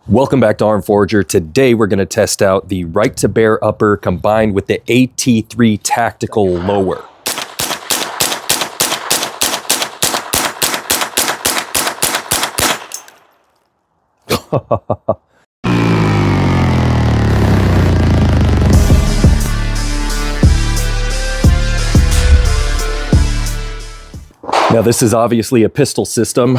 Welcome back to ARMEDFORAGER. Today we're going to test out the right to bear upper combined with the AT3 Tactical lower. Now this is obviously a pistol system.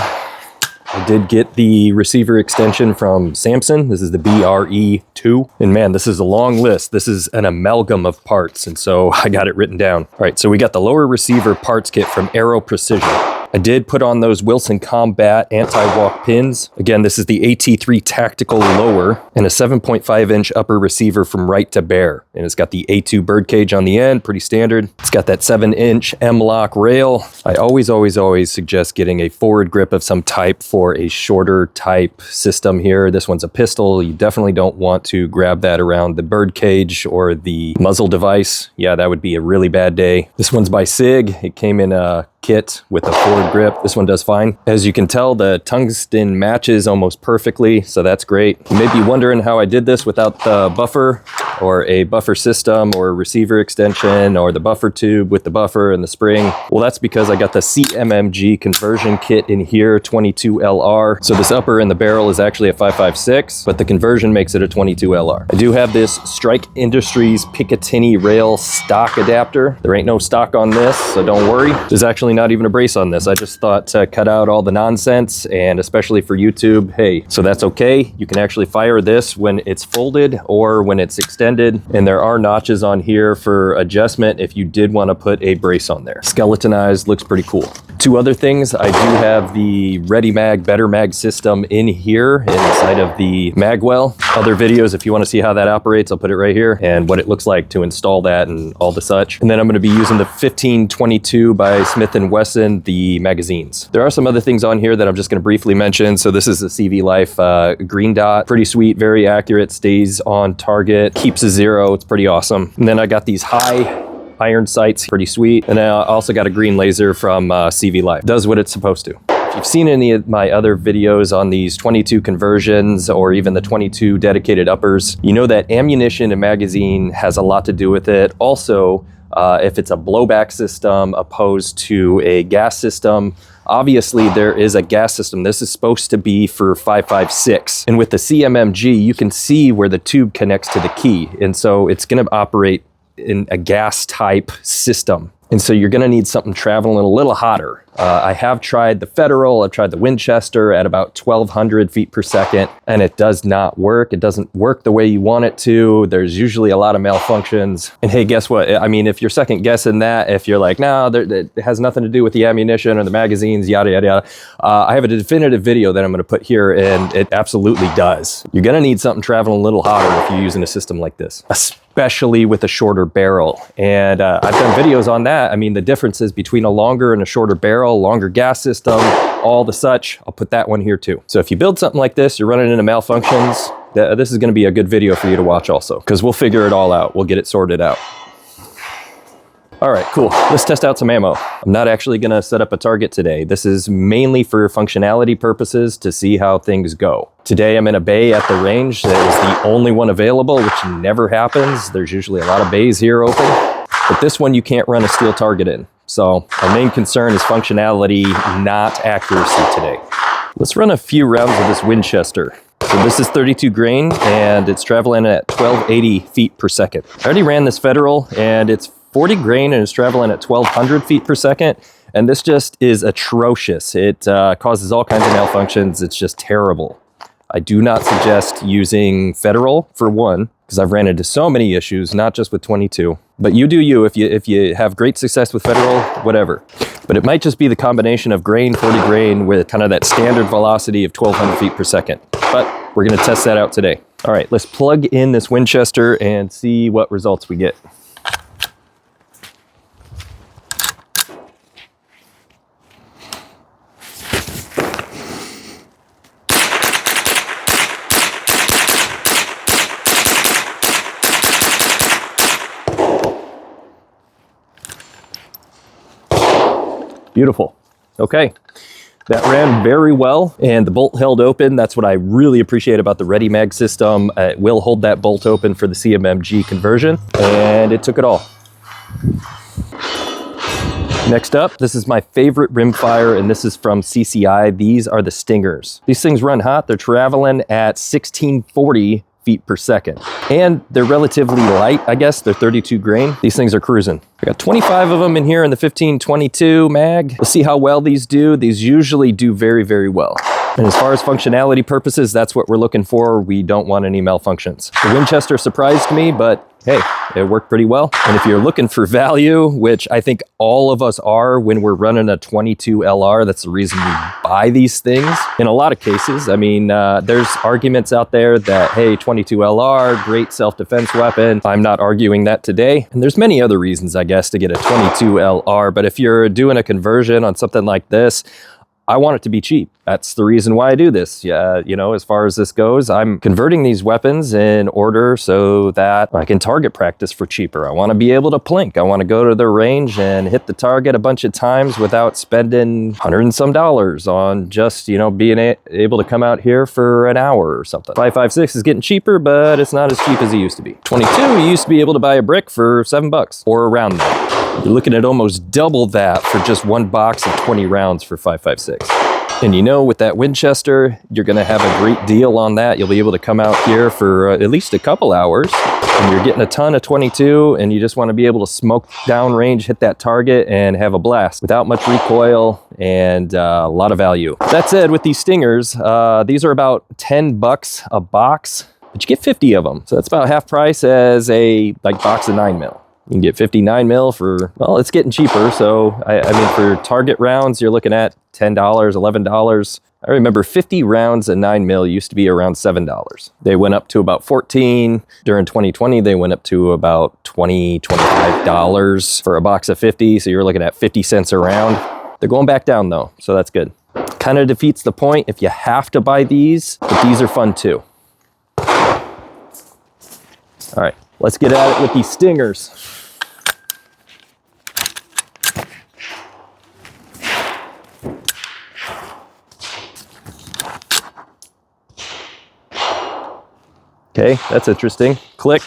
I did get the receiver extension from Samson. This is the BRE 2. And man, this is a long list. This is an amalgam of parts, and so I got it written down. All right, so we got the lower receiver parts kit from Aero Precision. I did put on those Wilson Combat anti-walk pins. Again, this is the AT3 Tactical lower and a 7.5-inch upper receiver from Right to Bear. And it's got the A2 birdcage on the end, pretty standard. It's got that 7-inch M-lock rail. I always suggest getting a forward grip of some type for a shorter type system here. This one's a pistol. You definitely don't want to grab that around the birdcage or the muzzle device. Yeah, that would be a really bad day. This one's by SIG. It came in a kit with a forward grip. This one does fine. As you can tell, the tungsten matches almost perfectly, so that's great. You may be wondering how I did this without the buffer or a buffer system or a receiver extension or the buffer tube with the buffer and the spring. Well, that's because I got the CMMG conversion kit in here, 22LR. So this upper in the barrel is actually a 5.56, but the conversion makes it a 22LR. I do have this Strike Industries Picatinny rail stock adapter. There ain't no stock on this, so don't worry. There's actually not even a brace on this. I just thought to cut out all the nonsense, and especially for YouTube, hey, so that's okay. You can actually fire this when it's folded or when it's extended, and there are notches on here for adjustment if you did want to put a brace on there. Skeletonized, looks pretty cool. Two other things, I do have the ReadyMag BetterMag system in here inside of the mag well. Other videos, if you want to see how that operates, I'll put it right here and what it looks like to install that and all the such. And then I'm going to be using the 1522 by Smith & Wesson, the magazines. There are some other things on here that I'm just going to briefly mention. So this is the CV Life green dot, pretty sweet, very accurate, stays on target, keeps a zero. It's pretty awesome. And then I got these high iron sights, pretty sweet. And then I also got a green laser from CV Life. Does what it's supposed to. If you've seen any of my other videos on these 22 conversions or even the 22 dedicated uppers, you know that ammunition and magazine has a lot to do with it. Also, if it's a blowback system opposed to a gas system, obviously there is a gas system. This is supposed to be for 5.56. And with the CMMG, you can see where the tube connects to the key. And so it's gonna operate in a gas type system. And so you're gonna need something traveling a little hotter. I have tried the Federal, I've tried the Winchester at about 1200 feet per second, and it does not work. It doesn't work the way you want it to. There's usually a lot of malfunctions. And hey, guess what? I mean, if you're second guessing that, if you're like, no, it has nothing to do with the ammunition or the magazines, yada, yada, yada. I have a definitive video that I'm gonna put here, and it absolutely does. You're gonna need something traveling a little hotter if you're using a system like this, especially with a shorter barrel. And I've done videos on that. I mean, the differences between a longer and a shorter barrel, longer gas system, all the such. I'll put that one here too. So if you build something like this, you're running into malfunctions, this is gonna be a good video for you to watch also, because we'll figure it all out. We'll get it sorted out. All right, cool. Let's test out some ammo. I'm not actually gonna set up a target today. This is mainly for functionality purposes to see how things go. Today I'm in a bay at the range that is the only one available, which never happens. There's usually a lot of bays here open, but this one you can't run a steel target in. So our main concern is functionality, not accuracy today. Let's run a few rounds of this Winchester. So this is 32 grain and it's traveling at 1280 feet per second. I already ran this Federal and it's 40 grain and it's traveling at 1200 feet per second. And this just is atrocious. It causes all kinds of malfunctions. It's just terrible. I do not suggest using Federal for one, because I've ran into so many issues, not just with 22. But you do you. If you have great success with Federal, whatever. But it might just be the combination of grain, 40 grain, with kind of that standard velocity of 1200 feet per second. But we're gonna test that out today. All right, let's plug in this Winchester and see what results we get. Beautiful. Okay, That ran very well, and the bolt held open. That's what I really appreciate about the ReadyMag system. It will hold that bolt open for the CMMG conversion, and it took it all. Next up, this is my favorite rimfire, and this is from CCI. These are the Stingers. These things run hot. They're traveling at 1640 feet per second. And they're relatively light, I guess. They're 32 grain. These things are cruising. I got 25 of them in here in the 1522 mag. Let's see how well these do. These usually do very, very well. And as far as functionality purposes, that's what we're looking for. We don't want any malfunctions. The Winchester surprised me, but hey, it worked pretty well. And if you're looking for value, which I think all of us are when we're running a 22 LR, that's the reason we buy these things. In a lot of cases, I mean, there's arguments out there that, hey, 22 LR, great self-defense weapon. I'm not arguing that today. And there's many other reasons, I guess, to get a 22 LR. But if you're doing a conversion on something like this, I want it to be cheap. That's the reason why I do this. Yeah, you know, as far as this goes, I'm converting these weapons in order so that I can target practice for cheaper. I want to be able to plink. I want to go to the range and hit the target a bunch of times without spending $100 and some on just, you know, being able to come out here for an hour or something. 5.56 is getting cheaper, but it's not as cheap as it used to be. 22, you used to be able to buy a brick for $7 or around that. You're looking at almost double that for just one box of 20 rounds for 5.56. And you know, with that Winchester, you're gonna have a great deal on that. You'll be able to come out here for at least a couple hours, and you're getting a ton of 22, and you just wanna be able to smoke downrange, hit that target, and have a blast without much recoil and a lot of value. That said, with these Stingers, these are about $10 a box, but you get 50 of them. So that's about half price as a box of 9mm. You can get 59 mil for, well, it's getting cheaper. So, I mean, for target rounds, you're looking at $10, $11. I remember 50 rounds of 9mm used to be around $7. They went up to about 14. During 2020, they went up to about $20, $25 for a box of 50. So you're looking at 50 cents a round. They're going back down though, so that's good. Kind of defeats the point if you have to buy these, but these are fun too. All right, let's get at it with these Stingers. Okay, that's interesting. Click.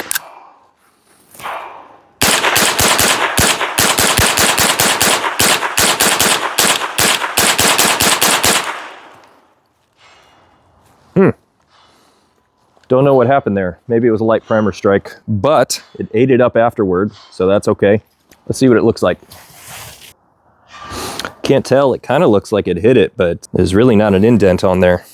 Don't know what happened there. Maybe it was a light primer strike, but it ate it up afterward, so that's okay. Let's see what it looks like. Can't tell, it kind of looks like it hit it, but there's really not an indent on there.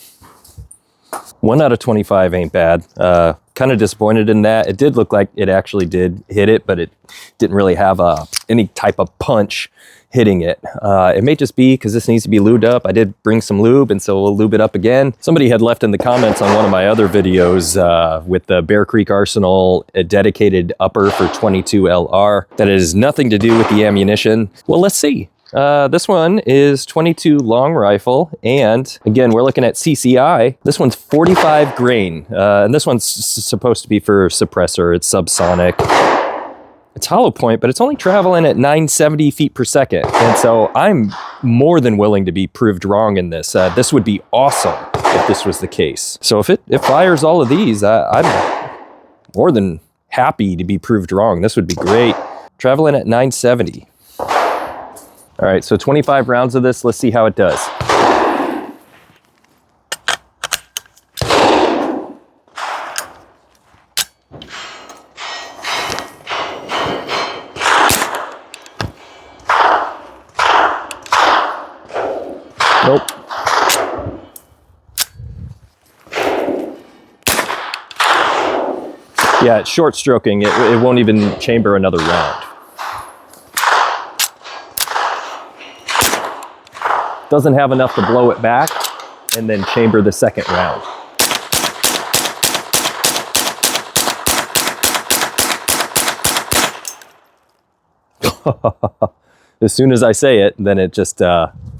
1 out of 25 ain't bad. Kind of disappointed in that. It did look like it actually did hit it, but it didn't really have any type of punch hitting it. It may just be because this needs to be lubed up. I did bring some lube, and so we'll lube it up again. Somebody had left in the comments on one of my other videos with the Bear Creek Arsenal, a dedicated upper for 22 LR. That has nothing to do with the ammunition. Well, let's see. This one is 22 long rifle, and again, we're looking at CCI. This one's 45 grain, and this one's supposed to be for suppressor. It's subsonic. It's hollow point, but it's only traveling at 970 feet per second. And so I'm more than willing to be proved wrong in this. This would be awesome if this was the case. So if it fires all of these, I'm more than happy to be proved wrong. This would be great. Traveling at 970. All right, so 25 rounds of this. Let's see how it does. Nope. Yeah, it's short stroking. It won't even chamber another round. Doesn't have enough to blow it back and then chamber the second round. As soon as I say it, then it just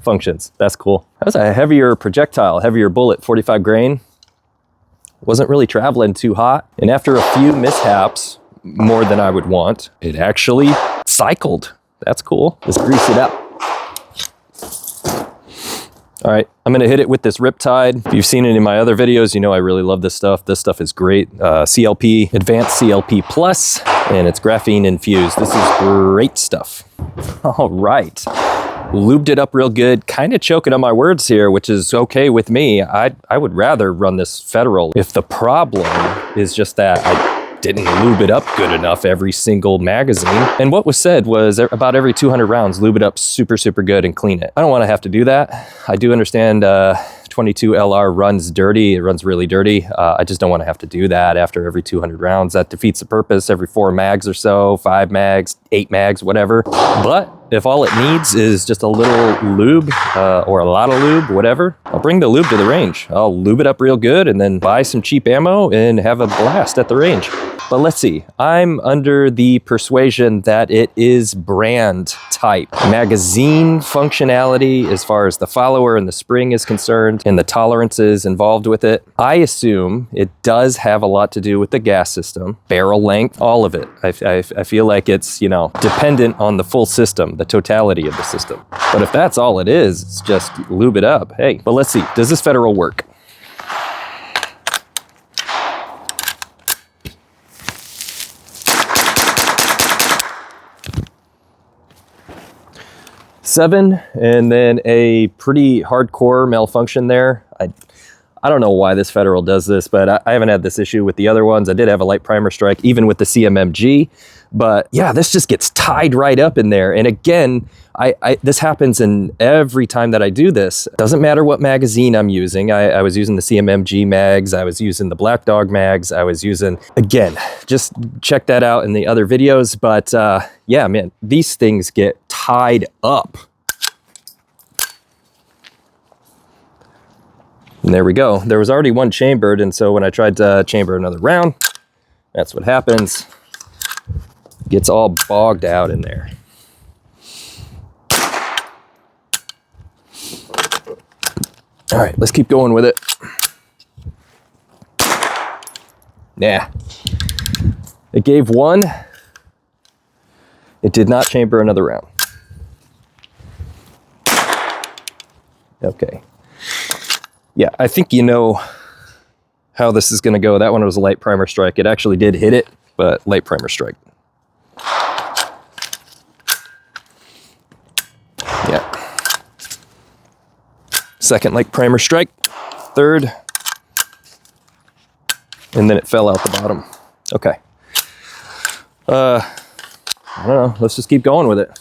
functions. That's cool. That's a heavier projectile, heavier bullet, 45 grain. Wasn't really traveling too hot. And after a few mishaps, more than I would want, it actually cycled. That's cool. Let's grease it up. All right, I'm gonna hit it with this Riptide. If you've seen it in my other videos, you know I really love this stuff. This stuff is great. CLP, Advanced CLP Plus, and it's graphene infused. This is great stuff. All right, lubed it up real good. Kind of choking on my words here, which is okay with me. I would rather run this Federal if the problem is just that I didn't lube it up good enough every single magazine. And what was said was about every 200 rounds, lube it up super, super good and clean it. I don't want to have to do that. I do understand 22 LR runs dirty. It runs really dirty. I just don't want to have to do that after every 200 rounds. That defeats the purpose. Every 4 mags or so, 5 mags, 8 mags, whatever. But if all it needs is just a little lube or a lot of lube, whatever, I'll bring the lube to the range. I'll lube it up real good and then buy some cheap ammo and have a blast at the range. But let's see, I'm under the persuasion that it is brand type. Magazine functionality as far as the follower and the spring is concerned and the tolerances involved with it. I assume it does have a lot to do with the gas system, barrel length, all of it. I feel like it's, you know, dependent on the full system, the totality of the system. But if that's all it is, it's just lube it up. Hey, but let's see, does this Federal work? Seven, and then a pretty hardcore malfunction there. I don't know why this Federal does this, but I haven't had this issue with the other ones. I did have a light primer strike, even with the CMMG. But yeah, this just gets tied right up in there. And again, this happens in every time that I do this. Doesn't matter what magazine I'm using. I was using the CMMG mags. I was using the Black Dog mags. I was using, again, just check that out in the other videos. But yeah, man, these things get tied up. And there we go. There was already one chambered, and so when I tried to chamber another round, that's what happens. It gets all bogged out in there. All right, let's keep going with it. Yeah. It gave one. It did not chamber another round. Okay. Yeah, I think you know how this is going to go. That one was a light primer strike. It actually did hit it, but light primer strike. Yeah. Second light primer strike. Third. And then it fell out the bottom. Okay. I don't know. Let's just keep going with it.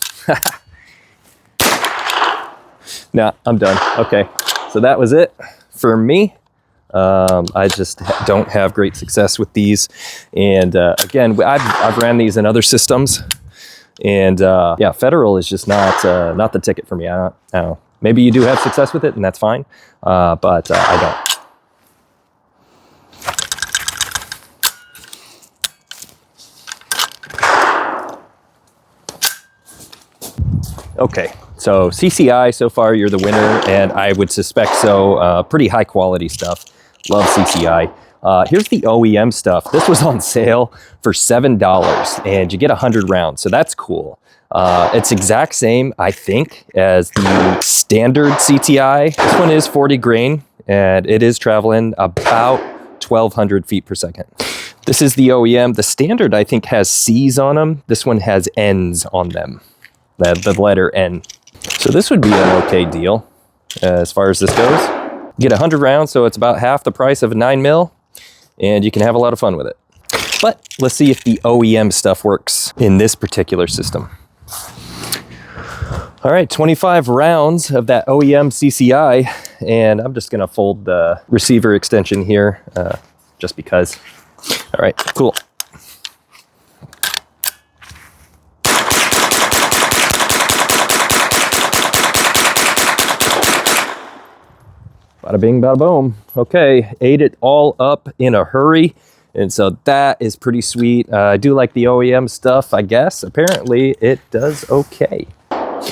Nah, I'm done. Okay. So that was it for me. I just don't have great success with these. And again, I've ran these in other systems. And yeah, Federal is just not the ticket for me. I don't know. Maybe you do have success with it, and that's fine. But I don't. Okay, so CCI, so far you're the winner, and I would suspect so. Pretty high quality stuff. Love CCI. Here's the OEM stuff. This was on sale for $7, and you get 100 rounds, so that's cool. It's exact same, I think, as the standard CTI. This one is 40 grain, and it is traveling about 1,200 feet per second. This is the OEM. The standard, I think, has C's on them. This one has N's on them. The letter N. So this would be an okay deal as far as this goes. You get 100 rounds, so it's about half the price of a 9mm, and you can have a lot of fun with it. But let's see if the OEM stuff works in this particular system. All right, 25 rounds of that OEM CCI, and I'm just gonna fold the receiver extension here just because. All right, cool. Bada bing, bada boom. Okay, ate it all up in a hurry. And so that is pretty sweet. I do like the OEM stuff, I guess. Apparently it does okay.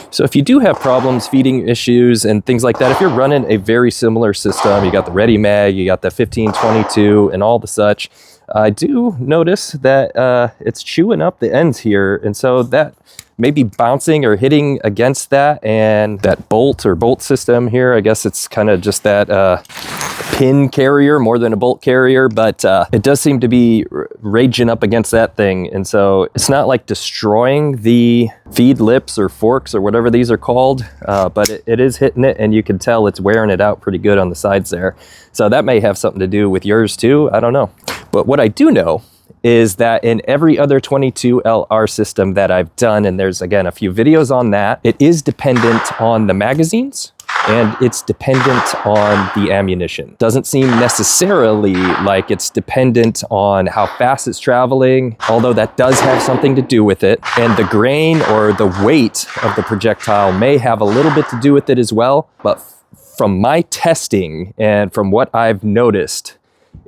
So if you do have problems, feeding issues and things like that, if you're running a very similar system, you got the Ready Mag, you got the 1522 and all the such, I do notice that it's chewing up the ends here, and so that may be bouncing or hitting against that, and that bolt system here, I guess it's kind of just that pin carrier more than a bolt carrier, but it does seem to be raging up against that thing. And so it's not like destroying the feed lips or forks or whatever these are called, but it is hitting it, and you can tell it's wearing it out pretty good on the sides there. So that may have something to do with yours too, I don't know. But what I do know is that in every other 22LR system that I've done, and there's again a few videos on that, it is dependent on the magazines and it's dependent on the ammunition. Doesn't seem necessarily like it's dependent on how fast it's traveling, although that does have something to do with it. And the grain or the weight of the projectile may have a little bit to do with it as well. But from my testing and from what I've noticed,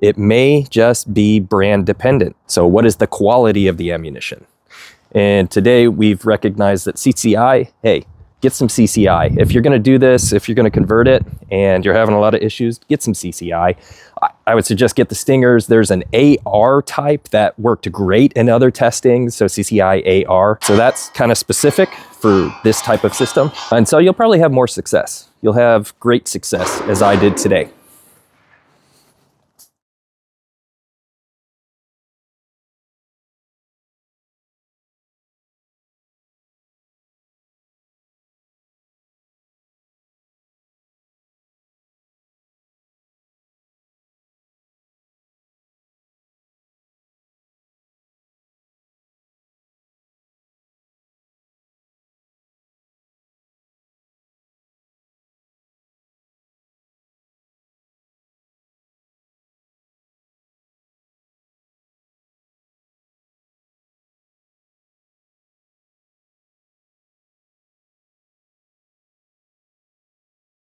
it may just be brand dependent. So what is the quality of the ammunition? And today we've recognized that CCI, hey, get some CCI. If you're gonna do this, if you're gonna convert it and you're having a lot of issues, get some CCI. I would suggest get the Stingers. There's an AR type that worked great in other testing, so CCI AR. So that's kind of specific for this type of system. And so you'll probably have more success. You'll have great success as I did today.